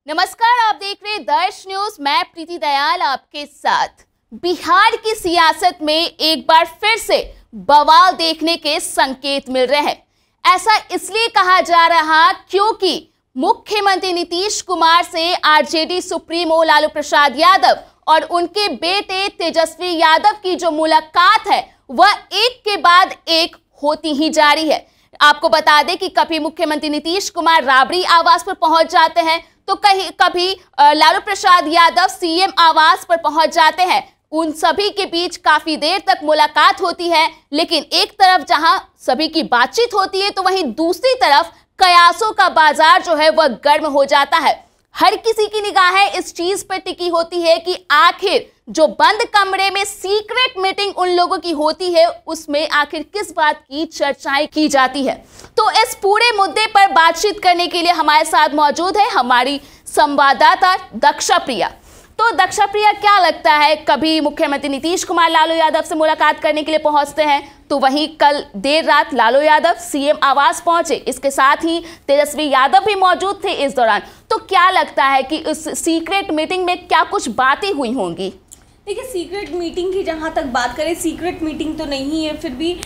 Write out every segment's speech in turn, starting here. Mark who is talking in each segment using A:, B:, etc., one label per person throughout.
A: नमस्कार, आप देख रहे दर्श न्यूज। मैं प्रीति दयाल आपके साथ। बिहार की सियासत में एक बार फिर से बवाल देखने के संकेत मिल रहे हैं। ऐसा इसलिए कहा जा रहा क्योंकि मुख्यमंत्री नीतीश कुमार से आरजेडी सुप्रीमो लालू प्रसाद यादव और उनके बेटे तेजस्वी यादव की जो मुलाकात है वह एक के बाद एक होती ही जा रही है। आपको बता दें कि कभी मुख्यमंत्री नीतीश कुमार राबड़ी आवास पर पहुंच जाते हैं तो कभी लालू प्रसाद यादव सीएम आवास पर पहुंच जाते हैं। उन सभी के बीच काफी देर तक मुलाकात होती है, लेकिन एक तरफ जहां सभी की बातचीत होती है तो वहीं दूसरी तरफ कयासों का बाजार जो है वह गर्म हो जाता है। हर किसी की निगाहें इस चीज पर टिकी होती है कि आखिर जो बंद कमरे में सीक्रेट मीटिंग उन लोगों की होती है उसमें आखिर किस बात की चर्चाएं की जाती है। तो इस पूरे मुद्दे पर बातचीत करने के लिए हमारे साथ मौजूद है हमारी संवाददाता दक्षा प्रिया। तो दक्षा प्रिया, क्या लगता है, कभी मुख्यमंत्री नीतीश कुमार लालू यादव से मुलाकात करने के लिए पहुंचते हैं तो वहीं कल देर रात लालू यादव सीएम आवास पहुंचे, इसके साथ ही तेजस्वी यादव भी मौजूद थे इस दौरान। तो क्या लगता है कि उस सीक्रेट मीटिंग में क्या कुछ बातें हुई होंगी?
B: देखिए, सीक्रेट मीटिंग की जहाँ तक बात करें, सीक्रेट मीटिंग तो नहीं है, फिर भी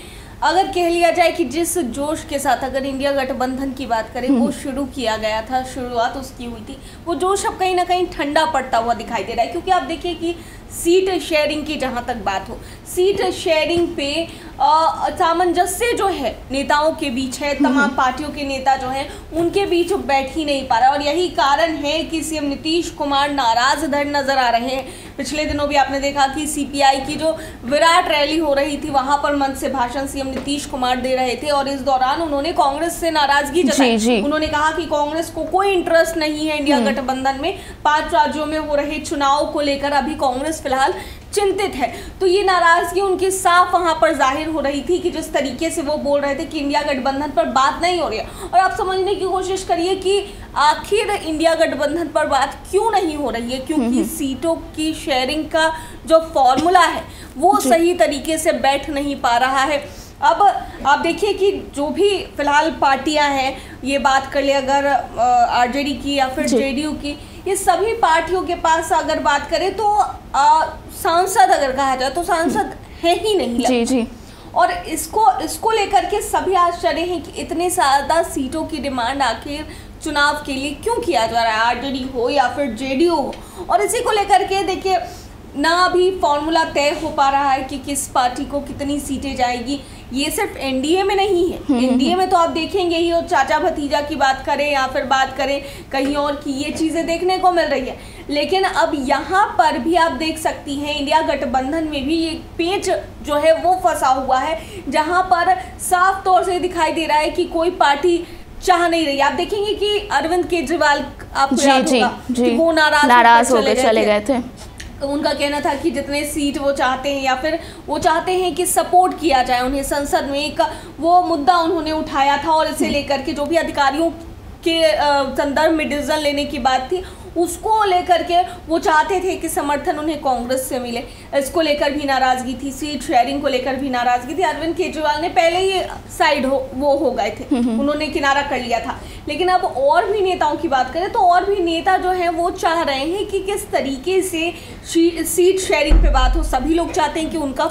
B: अगर कह लिया जाए कि जिस जोश के साथ अगर इंडिया गठबंधन की बात करें वो शुरू किया गया था, शुरुआत उसकी हुई थी, वो जोश अब कहीं ना कहीं ठंडा पड़ता हुआ दिखाई दे रहा है। क्योंकि आप देखिए कि सीट शेयरिंग की जहाँ तक बात हो, सीट शेयरिंग पे सामंजस्य जो है नेताओं के बीच है, तमाम पार्टियों के नेता जो हैं उनके बीच बैठ ही नहीं पा रहा। और यही कारण है कि सीएम नीतीश कुमार नाराज इधर नजर आ रहे हैं। पिछले दिनों भी आपने देखा कि सीपीआई की जो विराट रैली हो रही थी वहां पर मंच से भाषण सीएम नीतीश कुमार दे रहे थे और इस दौरान उन्होंने कांग्रेस से नाराजगी जताई। उन्होंने कहा कि कांग्रेस को कोई इंटरेस्ट नहीं है इंडिया गठबंधन में। 5 राज्यों में हो रहे चुनाव को लेकर अभी कांग्रेस फिलहाल चिंतित है। तो ये नाराजगी उनकी साफ वहां पर जाहिर हो रही थी कि जिस तरीके से वो बोल रहे थे कि इंडिया गठबंधन पर बात नहीं हो रही है। और आप समझने की कोशिश करिए कि आखिर इंडिया गठबंधन पर बात क्यों नहीं हो रही है, क्योंकि सीटों की शेयरिंग का जो फॉर्मूला है वो सही तरीके से बैठ नहीं पा रहा है। अब आप देखिए कि जो भी फिलहाल पार्टियां हैं, ये बात कर ले अगर आरजेडी की या फिर जेडीयू की, ये सभी पार्टियों के पास अगर बात करें तो सांसद अगर कहा जाए तो सांसद है ही नहीं।
A: जी जी।
B: और इसको लेकर के सभी आश्चर्य हैं कि इतने ज़्यादा सीटों की डिमांड आखिर चुनाव के लिए क्यों किया जा रहा है, आरजेडी हो या फिर जेडीयू हो। और इसी को लेकर के देखिए ना अभी फॉर्मूला तय हो पा रहा है कि किस पार्टी को कितनी सीटें जाएगी। ये सिर्फ एनडीए में नहीं है, एनडीए में तो आप देखेंगे ही, और चाचा भतीजा की बात करें या फिर बात करें कहीं और की, ये चीज़ें देखने को मिल रही है। लेकिन अब यहाँ पर भी आप देख सकती हैं इंडिया गठबंधन में भी ये पेच जो है वो फंसा हुआ है, जहाँ पर साफ तौर से दिखाई दे रहा है कि कोई पार्टी चाह नहीं रही। आप देखेंगे कि अरविंद केजरीवाल, आपको याद होगा कि वो नाराज होकर चले गए थे। तो उनका कहना था कि जितने सीट वो चाहते हैं या फिर वो चाहते हैं कि सपोर्ट किया जाए उन्हें संसद में, एक वो मुद्दा उन्होंने उठाया था। और इसे लेकर के जो भी अधिकारियों के संदर्भ में डिसीजन लेने की बात थी उसको लेकर के वो चाहते थे कि समर्थन उन्हें कांग्रेस से मिले। इसको लेकर भी नाराजगी थी, सीट शेयरिंग को लेकर भी नाराजगी थी। अरविंद केजरीवाल ने पहले ही साइड हो गए थे, उन्होंने किनारा कर लिया था। लेकिन अब और भी नेताओं की बात करें तो और भी नेता जो हैं वो चाह रहे हैं कि किस तरीके से सीट शेयरिंग पे बात हो। सभी लोग चाहते हैं कि उनका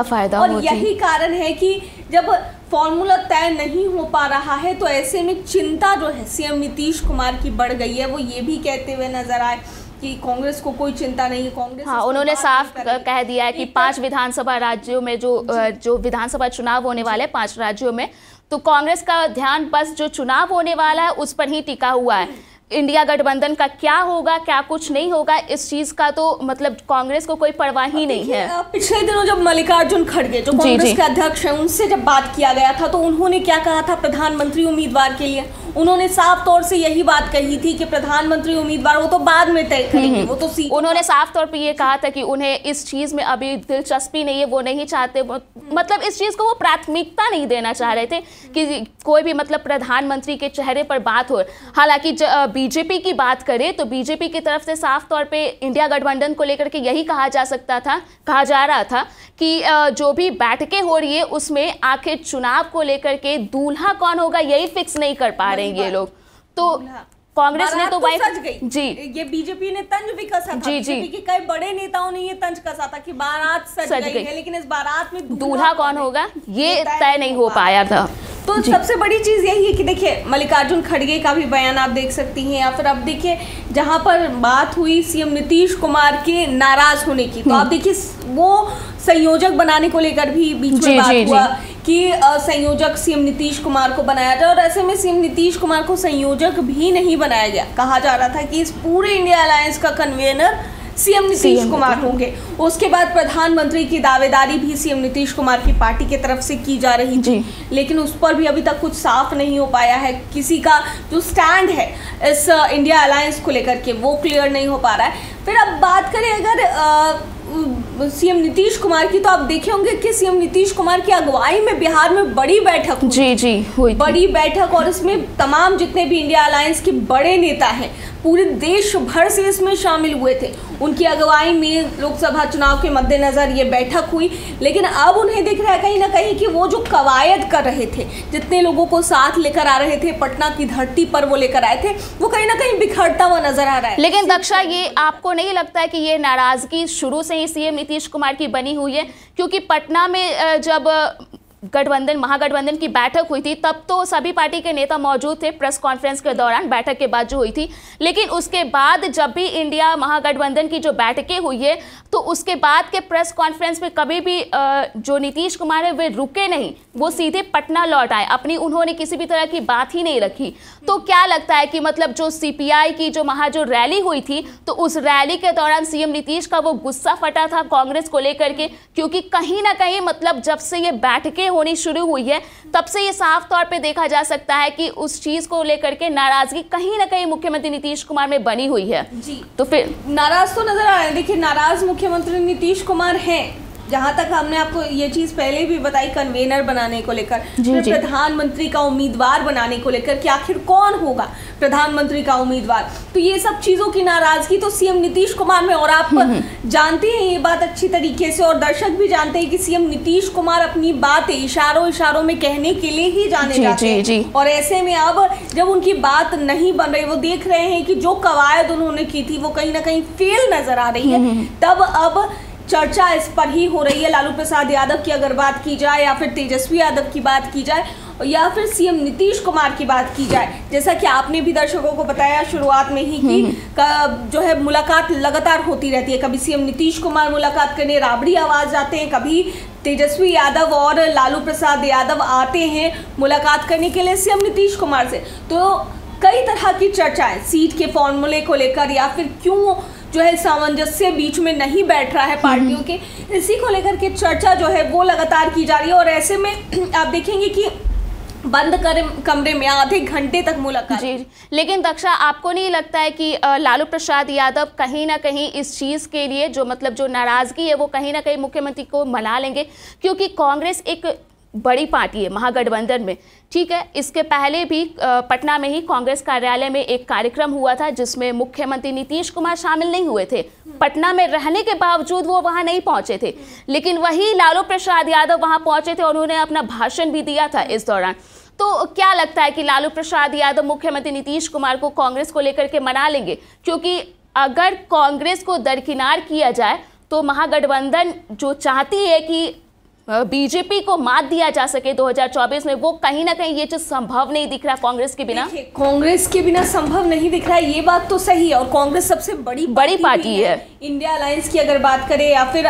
B: फायदा और यही कारण है कि जब फॉर्मूला तय नहीं हो पा रहा है तो ऐसे में चिंता जो है सीएम नीतीश कुमार की बढ़ गई है। वो ये भी कहते हुए नजर आए कि कांग्रेस को कोई चिंता नहीं है, कांग्रेस
A: उन्होंने साफ कह दिया है कि 5 विधानसभा राज्यों में जो विधानसभा चुनाव होने वाले हैं 5 राज्यों में, तो कांग्रेस का ध्यान बस जो चुनाव होने वाला है उस पर ही टिका हुआ है। इंडिया गठबंधन का क्या होगा क्या कुछ नहीं होगा इस चीज का तो मतलब कांग्रेस को कोई परवाह ही नहीं है।
B: पिछले दिनों जब मल्लिकार्जुन खड़गे जो कांग्रेस के अध्यक्ष हैं उनसे जब बात किया गया था तो उन्होंने क्या कहा था प्रधानमंत्री उम्मीदवार के लिए, उन्होंने साफ तौर से यही बात कही थी कि प्रधानमंत्री उम्मीदवार वो तो बाद में तय करेंगे, वो तो
A: उन्होंने साफ तौर पे ये कहा था कि उन्हें इस चीज में अभी दिलचस्पी नहीं है, वो नहीं चाहते, मतलब इस चीज को वो प्राथमिकता नहीं देना चाह रहे थे कि कोई भी मतलब प्रधानमंत्री के चेहरे पर बात हो। हालांकि बीजेपी की बात करें तो बीजेपी की तरफ से साफ तौर पे इंडिया गठबंधन को लेकर के यही कहा जा रहा था कि जो भी बैठकें हो रही है उसमें आखिर चुनाव को लेकर के दूल्हा कौन होगा यही फिक्स नहीं कर पा रहे हैं ये लोग। तो कांग्रेस ने तो
B: सज गई
A: जी,
B: ये बीजेपी ने तंज भी कसा था।
A: जी,
B: बीजेपी के कई बड़े नेताओं ने ये तंज कसा था कि बारात सज गई है, लेकिन इस बारात में
A: दूल्हा कौन होगा ये तय नहीं हो पाया था।
B: तो सबसे बड़ी चीज यही है कि देखिए मल्लिकार्जुन खड़गे का भी बयान आप देख सकती हैं, या फिर अब देखिए जहां पर बात हुई सीएम नीतीश कुमार के नाराज होने की, तो आप देखिए वो संयोजक बनाने को लेकर भी बीच में बात हुआ कि संयोजक सीएम नीतीश कुमार को बनाया जाए, और ऐसे में सीएम नीतीश कुमार को संयोजक भी नहीं बनाया गया। कहा जा रहा था कि इस पूरे इंडिया अलायंस का कन्वीनर सीएम नीतीश कुमार होंगे। उसके बाद प्रधानमंत्री की दावेदारी भी सीएम नीतीश कुमार की पार्टी की तरफ से की जा रही थी, लेकिन उस पर भी अभी तक कुछ साफ नहीं हो पाया है। किसी का जो स्टैंड है इस इंडिया अलायंस को लेकर के वो क्लियर नहीं हो पा रहा है। फिर अब बात करें अगर सीएम नीतीश कुमार की, तो आप देखे होंगे कि सीएम नीतीश कुमार की अगुवाई में बिहार में बड़ी बैठक हुई, बड़ी बैठक, और इसमें तमाम जितने भी इंडिया अलायंस के बड़े नेता हैं पूरे देश भर से इसमें शामिल हुए थे। उनकी अगुवाई में लोकसभा चुनाव के मद्देनजर ये बैठक हुई, लेकिन अब उन्हें दिख रहा है कहीं ना कहीं कि वो जो कवायद कर रहे थे, जितने लोगों को साथ लेकर आ रहे थे, पटना की धरती पर वो लेकर आए थे, वो कहीं ना कहीं बिखरता हुआ नजर आ रहा है।
A: लेकिन दक्षा, ये आपको नहीं लगता है कि ये नाराजगी शुरू से ही सीएम नीतीश कुमार की बनी हुई है? क्योंकि पटना में जब महागठबंधन की बैठक हुई थी तब तो सभी पार्टी के नेता मौजूद थे प्रेस कॉन्फ्रेंस के दौरान, बैठक के बाद जो हुई थी, लेकिन उसके बाद जब भी इंडिया महागठबंधन की जो बैठकें हुई है तो उसके बाद के प्रेस कॉन्फ्रेंस में कभी भी जो नीतीश कुमार है वे रुके नहीं, वो सीधे पटना लौट आए, उन्होंने किसी भी तरह की बात ही नहीं रखी। तो क्या लगता है कि मतलब जो सीपीआई की जो रैली हुई थी, तो उस रैली के दौरान सीएम नीतीश का वो गुस्सा फटा था कांग्रेस को लेकर के? क्योंकि कहीं ना कहीं मतलब जब से ये बैठकें होनी शुरू हुई है तब से ये साफ तौर पे देखा जा सकता है कि उस चीज को लेकर के नाराजगी कहीं ना कहीं मुख्यमंत्री नीतीश कुमार में बनी हुई है।
B: जी,
A: तो फिर
B: नाराज तो नजर आ रहे हैं। देखिए नाराज मुख्यमंत्री नीतीश कुमार हैं, जहाँ तक हमने आपको ये चीज़ पहले भी बताई कन्वेनर बनाने को लेकर, प्रधानमंत्री का उम्मीदवार बनाने को लेकर कि आखिर कौन होगा प्रधानमंत्री का उम्मीदवार, तो ये सब चीज़ों की नाराजगी तो सीएम नीतीश कुमार में, और आप जानते हैं ये बात अच्छी तरीके से, और दर्शक भी जानते हैं कि सीएम नीतीश कुमार अपनी बातें इशारों में कहने के लिए ही जाने जाते हैं। और ऐसे में अब जब उनकी बात नहीं बन रही, वो देख रहे हैं कि जो कवायद उन्होंने की थी वो कहीं ना कहीं फेल नजर आ रही है, तब अब चर्चा इस पर ही हो रही है। लालू प्रसाद यादव की अगर बात की जाए, या फिर तेजस्वी यादव की बात की जाए, या फिर सीएम नीतीश कुमार की बात की जाए, जैसा कि आपने भी दर्शकों को बताया शुरुआत में ही कि जो है मुलाकात लगातार होती रहती है। कभी सीएम नीतीश कुमार मुलाकात करने राबड़ी आवाज जाते हैं, कभी तेजस्वी यादव और लालू प्रसाद यादव आते हैं मुलाकात करने के लिए सीएम नीतीश कुमार से। तो कई तरह की चर्चाएं सीट के फॉर्मूले को लेकर, या फिर क्यों जो है सामंजस्य बीच में नहीं बैठ रहा है पार्टियों के, इसी को लेकर के चर्चा जो है वो लगातार की जा रही है। और ऐसे में आप देखेंगे कि बंद कमरे में आधे घंटे तक मुलाकात।
A: जी, लेकिन दक्षा, आपको नहीं लगता है कि लालू प्रसाद यादव कहीं ना कहीं इस चीज़ के लिए जो नाराज़गी है वो कहीं ना कहीं मुख्यमंत्री को मना लेंगे? क्योंकि कांग्रेस एक बड़ी पार्टी है महागठबंधन में, ठीक है। इसके पहले भी पटना में ही कांग्रेस कार्यालय में एक कार्यक्रम हुआ था जिसमें मुख्यमंत्री नीतीश कुमार शामिल नहीं हुए थे। पटना में रहने के बावजूद वो वहां नहीं पहुंचे थे, लेकिन वही लालू प्रसाद यादव वहां पहुंचे थे और उन्होंने अपना भाषण भी दिया था इस दौरान। तो क्या लगता है कि लालू प्रसाद यादव मुख्यमंत्री नीतीश कुमार को कांग्रेस को लेकर के मना लेंगे? क्योंकि अगर कांग्रेस को दरकिनार किया जाए तो महागठबंधन जो चाहती है कि बीजेपी को मात दिया जा सके 2024 में, वो कहीं ना कहीं ये चीज संभव नहीं दिख रहा कांग्रेस के बिना।
B: कांग्रेस के बिना संभव नहीं दिख रहा है, ये बात तो सही है। और कांग्रेस सबसे बड़ी
A: पार्टी है।
B: इंडिया अलायंस की अगर बात करें या फिर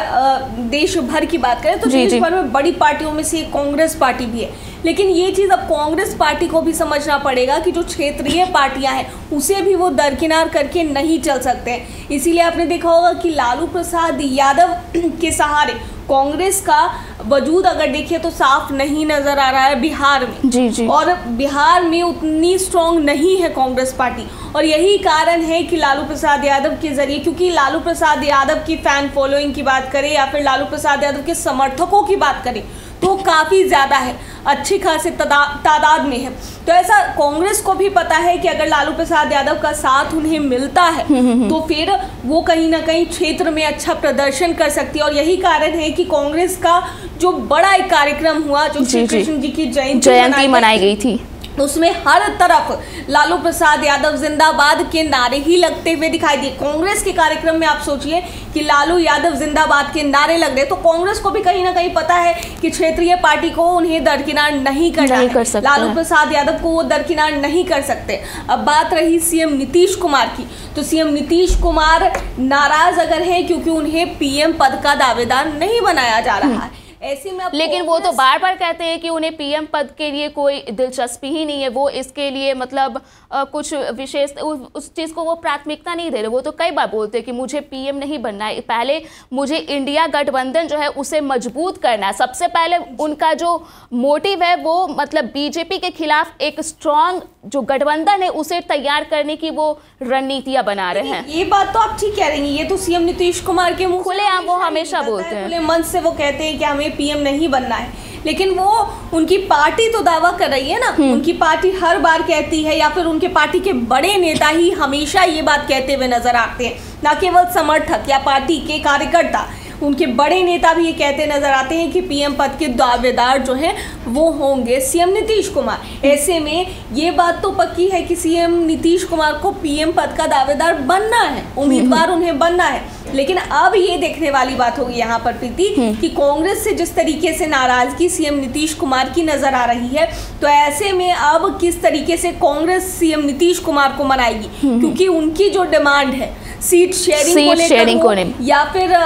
B: देश भर की बात करें तो देश भर में बड़ी पार्टियों में से कांग्रेस पार्टी भी है। लेकिन ये चीज अब कांग्रेस पार्टी को भी समझना पड़ेगा कि जो क्षेत्रीय पार्टियां हैं उसे भी वो दरकिनार करके नहीं चल सकते। इसीलिए आपने देखा होगा कि लालू प्रसाद यादव के सहारे कांग्रेस का वजूद अगर देखिए तो साफ नहीं नजर आ रहा है बिहार में।
A: जी।
B: और बिहार में उतनी स्ट्रॉन्ग नहीं है कांग्रेस पार्टी, और यही कारण है कि लालू प्रसाद यादव के जरिए, क्योंकि लालू प्रसाद यादव की फैन फॉलोइंग की बात करें या फिर लालू प्रसाद यादव के समर्थकों की बात करें तो काफ़ी ज़्यादा है, अच्छी खासी तादाद में है। तो ऐसा कांग्रेस को भी पता है कि अगर लालू प्रसाद यादव का साथ उन्हें मिलता है तो फिर वो कहीं ना कहीं क्षेत्र में अच्छा प्रदर्शन कर सकती है। और यही कारण है कि कांग्रेस का जो बड़ा एक कार्यक्रम हुआ, जो श्री कृष्ण जी की जयंती
A: मनाई गई थी,
B: उसमें हर तरफ लालू प्रसाद यादव जिंदाबाद के नारे ही लगते हुए दिखाई दिए। कांग्रेस के कार्यक्रम में आप सोचिए कि लालू यादव जिंदाबाद के नारे लग रहे, तो कांग्रेस को भी कहीं ना कहीं पता है कि क्षेत्रीय पार्टी को उन्हें दरकिनार नहीं करना है, लालू प्रसाद यादव को वो दरकिनार नहीं कर सकते। अब बात रही सीएम नीतीश कुमार की, तो सीएम नीतीश कुमार नाराज अगर हैं क्योंकि उन्हें पीएम पद का दावेदार नहीं बनाया जा रहा है। ऐसे में
A: लेकिन वो तो बार बार कहते हैं कि उन्हें पीएम पद के लिए कोई दिलचस्पी ही नहीं है, वो इसके लिए मतलब कुछ विशेष उस चीज़ को वो प्राथमिकता नहीं दे रहे। वो तो कई बार बोलते हैं कि मुझे पीएम नहीं बनना है, पहले मुझे इंडिया गठबंधन जो है उसे मजबूत करना है। सबसे पहले उनका जो मोटिव है वो मतलब बीजेपी के खिलाफ एक स्ट्रॉन्ग जो गठबंधन है उसे तैयार करने की वो रणनीतियां बना रहे हैं।
B: ये बात तो आप ठीक कह रही हैं, ये तो सीएम नीतीश कुमार के मुंह
A: खुलेआम वो हमेशा बोलते हैं,
B: खुले मन से वो कहते हैं कि हमें पीएम नहीं बनना है, लेकिन वो उनकी पार्टी तो दावा कर रही है ना, उनकी पार्टी हर बार कहती है या फिर उनके पार्टी के बड़े नेता ही हमेशा ये बात कहते हुए नजर आते हैं, ना केवल समर्थक या पार्टी के कार्यकर्ता, उनके बड़े नेता भी ये कहते नजर आते हैं कि पीएम पद के दावेदार जो हैं वो होंगे सीएम नीतीश कुमार। ऐसे में ये बात तो पक्की है कि सीएम नीतीश कुमार को पीएम पद का दावेदार बनना है, उम्मीदवार उन्हें बनना है। लेकिन अब ये देखने वाली बात होगी यहाँ पर प्रीति कि कांग्रेस से जिस तरीके से नाराजगी सीएम नीतीश कुमार की नजर आ रही है, तो ऐसे में अब किस तरीके से कांग्रेस सीएम नीतीश कुमार को मनाएगी, क्योंकि उनकी जो डिमांड है सीट शेयरिंग को लेकर या फिर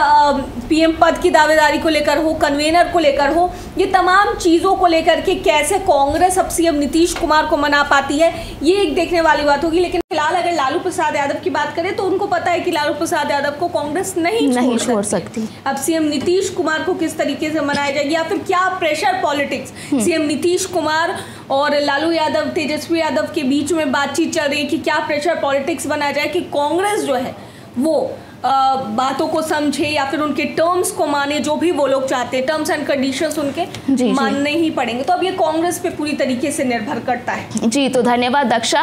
B: पीएम पद की दावेदारी को लेकर हो, कन्वेनर को लेकर हो, ये तमाम चीज़ों को लेकर के कैसे कांग्रेस अब सीएम नीतीश कुमार को मना पाती है, ये एक देखने वाली बात होगी। लेकिन फिलहाल अगर लालू प्रसाद यादव की बात करें तो उनको पता है कि लालू प्रसाद यादव को कांग्रेस नहीं छोड़ सकती। अब सीएम नीतीश कुमार को किस तरीके से मनाया जाएगी या फिर क्या pressure politics CM Nitish Kumar और लालू यादव, तेजस्वी यादव के बीच में बातचीत चल रही है कि क्या प्रेशर पॉलिटिक्स बनाया जाए कि कांग्रेस जो है वो बातों को समझे या फिर उनके टर्म्स को माने, जो भी वो लोग चाहते हैं, टर्म्स एंड कंडीशंस उनके मानने ही पड़ेंगे। तो अब ये कांग्रेस पे पूरी तरीके से निर्भर करता है।
A: जी, तो धन्यवाद दक्षा।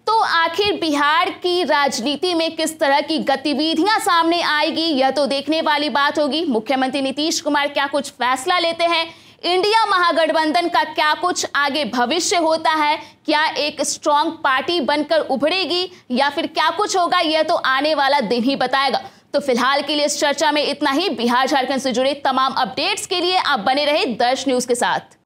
A: तो आखिर बिहार की राजनीति में किस तरह की गतिविधियां सामने आएगी, यह तो देखने वाली बात होगी। मुख्यमंत्री नीतीश कुमार क्या कुछ फैसला लेते हैं, इंडिया महागठबंधन का क्या कुछ आगे भविष्य होता है, क्या एक स्ट्रॉन्ग पार्टी बनकर उभरेगी या फिर क्या कुछ होगा, यह तो आने वाला दिन ही बताएगा। तो फिलहाल के लिए इस चर्चा में इतना ही। बिहार झारखंड से जुड़े तमाम अपडेट्स के लिए आप बने रहे दर्श न्यूज के साथ।